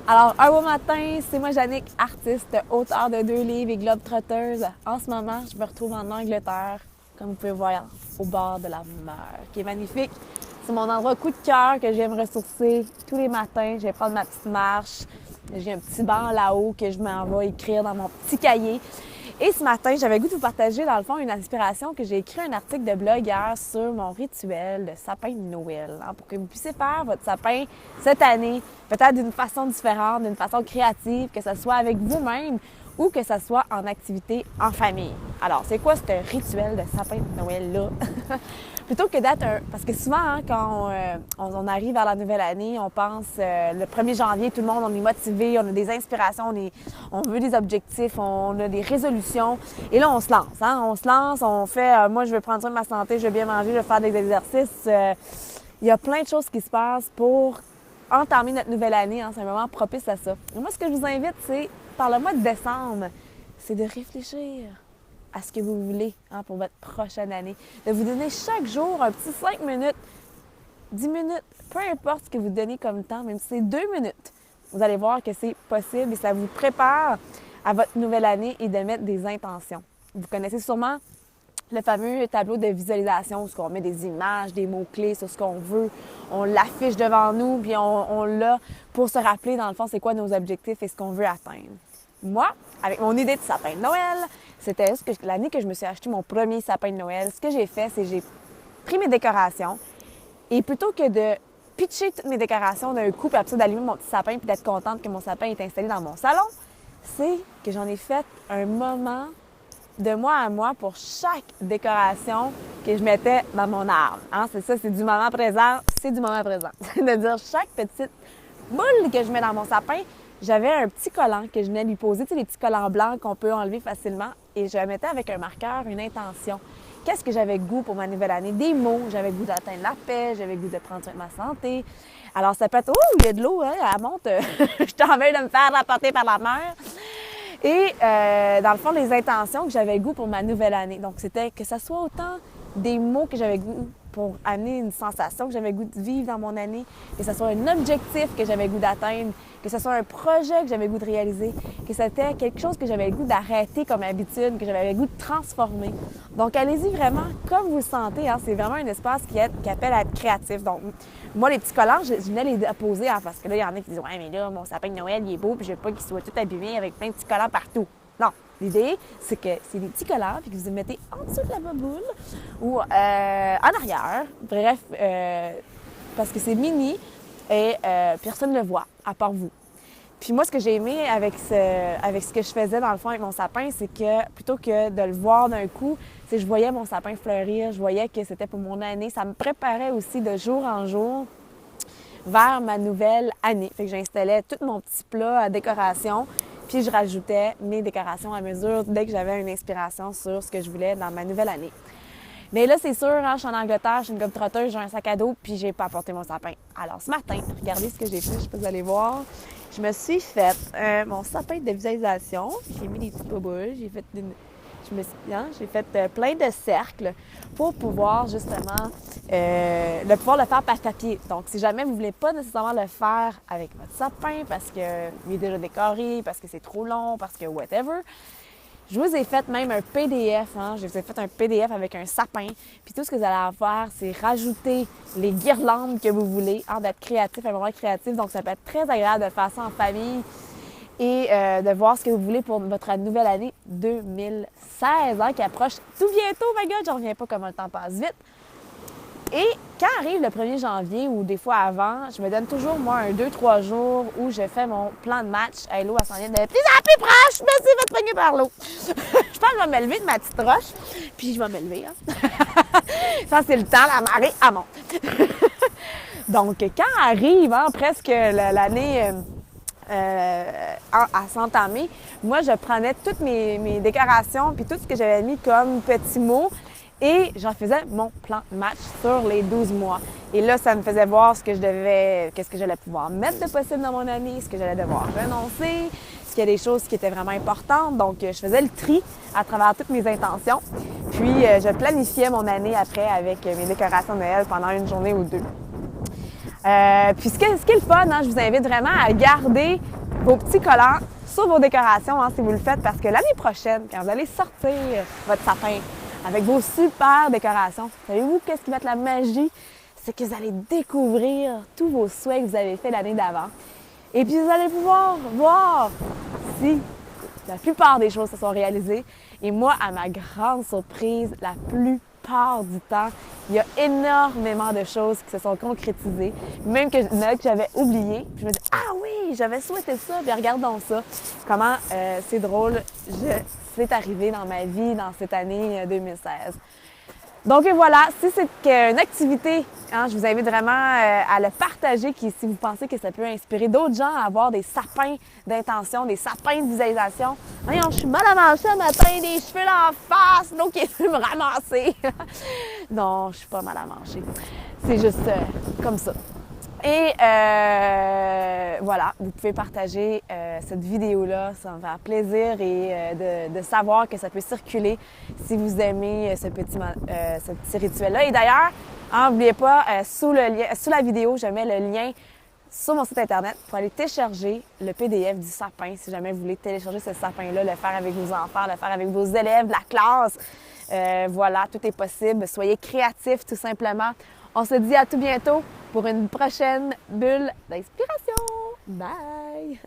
Alors, un beau matin, c'est moi, Jannick, artiste, auteure de 2 livres et globe-trotteuse. En ce moment, je me retrouve en Angleterre, comme vous pouvez voir, au bord de la mer, qui est magnifique. C'est mon endroit coup de cœur que j'aime ressourcer tous les matins. Je vais prendre ma petite marche. J'ai un petit banc là-haut que je m'en vais écrire dans mon petit cahier. Et ce matin, j'avais le goût de vous partager, dans le fond, une inspiration que j'ai écrit un article de blog hier sur mon rituel de sapin de Noël, pour que vous puissiez faire votre sapin cette année, peut-être d'une façon différente, d'une façon créative, que ce soit avec vous-même ou que ce soit en activité en famille. Alors, c'est quoi ce rituel de sapin de Noël-là? Plutôt que d'être Parce que souvent, quand on arrive à la nouvelle année, on pense le 1er janvier, tout le monde, on est motivé, on a des inspirations, on veut des objectifs, on a des résolutions. Et là, on se lance. On se lance, on fait moi, je veux prendre soin de ma santé, je veux bien manger, je veux faire des exercices. Il y a plein de choses qui se passent pour entamer notre nouvelle année. C'est un moment propice à ça. Et moi, ce que je vous invite, c'est, par le mois de décembre, c'est de réfléchir à ce que vous voulez pour votre prochaine année. De vous donner chaque jour un petit 5 minutes, 10 minutes, peu importe ce que vous donnez comme temps, même si c'est 2 minutes. Vous allez voir que c'est possible et ça vous prépare à votre nouvelle année et de mettre des intentions. Vous connaissez sûrement le fameux tableau de visualisation où on met des images, des mots-clés sur ce qu'on veut. On l'affiche devant nous, puis on l'a pour se rappeler, dans le fond, c'est quoi nos objectifs et ce qu'on veut atteindre. Moi, avec mon idée de sapin de Noël, c'était l'année que je me suis acheté mon premier sapin de Noël. Ce que j'ai fait, c'est que j'ai pris mes décorations et plutôt que de pitcher toutes mes décorations d'un coup puis après ça d'allumer mon petit sapin puis d'être contente que mon sapin est installé dans mon salon, c'est que j'en ai fait un moment de moi à moi pour chaque décoration que je mettais dans mon arbre. C'est ça, c'est du moment présent, c'est du moment présent. C'est-à-dire chaque petite boule que je mets dans mon sapin, j'avais un petit collant que je venais lui poser, les petits collants blancs qu'on peut enlever facilement, et je mettais avec un marqueur une intention. Qu'est-ce que j'avais goût pour ma nouvelle année? Des mots, j'avais goût d'atteindre la paix, j'avais goût de prendre soin de ma santé. Alors ça peut être, il y a de l'eau, elle monte, je t'en vais de me faire rapporter par la mer. Et dans le fond, les intentions que j'avais goût pour ma nouvelle année. Donc c'était que ce soit autant des mots que j'avais goût pour amener une sensation que j'avais goût de vivre dans mon année, que ce soit un objectif que j'avais goût d'atteindre, que ce soit un projet que j'avais goût de réaliser, que c'était quelque chose que j'avais goût d'arrêter comme habitude, que j'avais goût de transformer. Donc, allez-y vraiment comme vous le sentez. C'est vraiment un espace qui appelle à être créatif. Donc, moi, les petits collants, je venais les déposer parce que là, il y en a qui disent « Ouais, mais là, mon sapin de Noël, il est beau, puis je veux pas qu'il soit tout abîmé avec plein de petits collants partout. » Non. L'idée, c'est que c'est des petits collants puis que vous les mettez en dessous de la baboule ou en arrière. Bref, parce que c'est mini et personne ne le voit, à part vous. Puis moi, ce que j'ai aimé avec ce que je faisais dans le fond avec mon sapin, c'est que plutôt que de le voir d'un coup, je voyais mon sapin fleurir, je voyais que c'était pour mon année. Ça me préparait aussi de jour en jour vers ma nouvelle année. Fait que j'installais tout mon petit plat à décoration. Puis je rajoutais mes décorations à mesure dès que j'avais une inspiration sur ce que je voulais dans ma nouvelle année. Mais là, c'est sûr, je suis en Angleterre, je suis une globe-trotteuse, j'ai un sac à dos, puis j'ai pas apporté mon sapin. Alors ce matin, regardez ce que j'ai fait, je sais pas si vous allez voir. Je me suis fait mon sapin de visualisation. J'ai mis des petites boboules, j'ai fait plein de cercles pour pouvoir justement pouvoir le faire par papier. Donc, si jamais vous ne voulez pas nécessairement le faire avec votre sapin parce qu'il est déjà décoré, parce que c'est trop long, parce que whatever, je vous ai fait même un PDF. Je vous ai fait un PDF avec un sapin. Puis tout ce que vous allez faire, c'est rajouter les guirlandes que vous voulez, d'être créatif, un moment créatif. Donc, ça peut être très agréable de faire ça en famille et de voir ce que vous voulez pour votre nouvelle année 2016 qui approche tout bientôt. My God, j'en reviens pas comment le temps passe vite. Et quand arrive le 1er janvier ou des fois avant, je me donne toujours, moi, 2-3 jours où je fais mon plan de match. Hey, l'eau, elle s'en vient de plus en plus proche. Merci, faites pogner par l'eau. Je pense que je vais me lever de ma petite roche, puis je vais me lever. Ça, c'est le temps, la marée, elle monte. Donc, quand arrive presque l'année à s'entamer, moi, je prenais toutes mes décorations puis tout ce que j'avais mis comme petits mots et j'en faisais mon plan de match sur les 12 mois. Et là, ça me faisait voir qu'est-ce que j'allais pouvoir mettre de possible dans mon année, ce que j'allais devoir renoncer, ce qu'il y a des choses qui étaient vraiment importantes. Donc, je faisais le tri à travers toutes mes intentions. Puis, je planifiais mon année après avec mes décorations de Noël pendant une journée ou deux. Puis ce qui est le fun, je vous invite vraiment à garder vos petits collants sur vos décorations, si vous le faites, parce que l'année prochaine, quand vous allez sortir votre sapin avec vos super décorations, savez-vous qu'est-ce qui va être la magie? C'est que vous allez découvrir tous vos souhaits que vous avez fait l'année d'avant. Et puis vous allez pouvoir voir si la plupart des choses se sont réalisées. Et moi, à ma grande surprise, la plupart du temps, il y a énormément de choses qui se sont concrétisées, même que j'avais oublié. Je me dis, ah oui, j'avais souhaité ça, puis regardons ça. Comment c'est drôle, c'est arrivé dans ma vie dans cette année 2016. Donc voilà, si c'est une activité, je vous invite vraiment à le partager si vous pensez que ça peut inspirer d'autres gens à avoir des sapins d'intention, des sapins de visualisation. Voyons, je suis mal à manger un matin, des cheveux en face, donc il veut me ramasser. Non, je suis pas mal à manger. C'est juste comme ça. Et voilà, vous pouvez partager cette vidéo-là, ça me fait plaisir et de savoir que ça peut circuler si vous aimez ce petit rituel-là. Et d'ailleurs, n'oubliez pas, sous la vidéo, je mets le lien sur mon site internet pour aller télécharger le PDF du sapin, si jamais vous voulez télécharger ce sapin-là, le faire avec vos enfants, le faire avec vos élèves de la classe. Voilà, tout est possible. Soyez créatifs, tout simplement. On se dit à tout bientôt pour une prochaine bulle d'inspiration. Bye!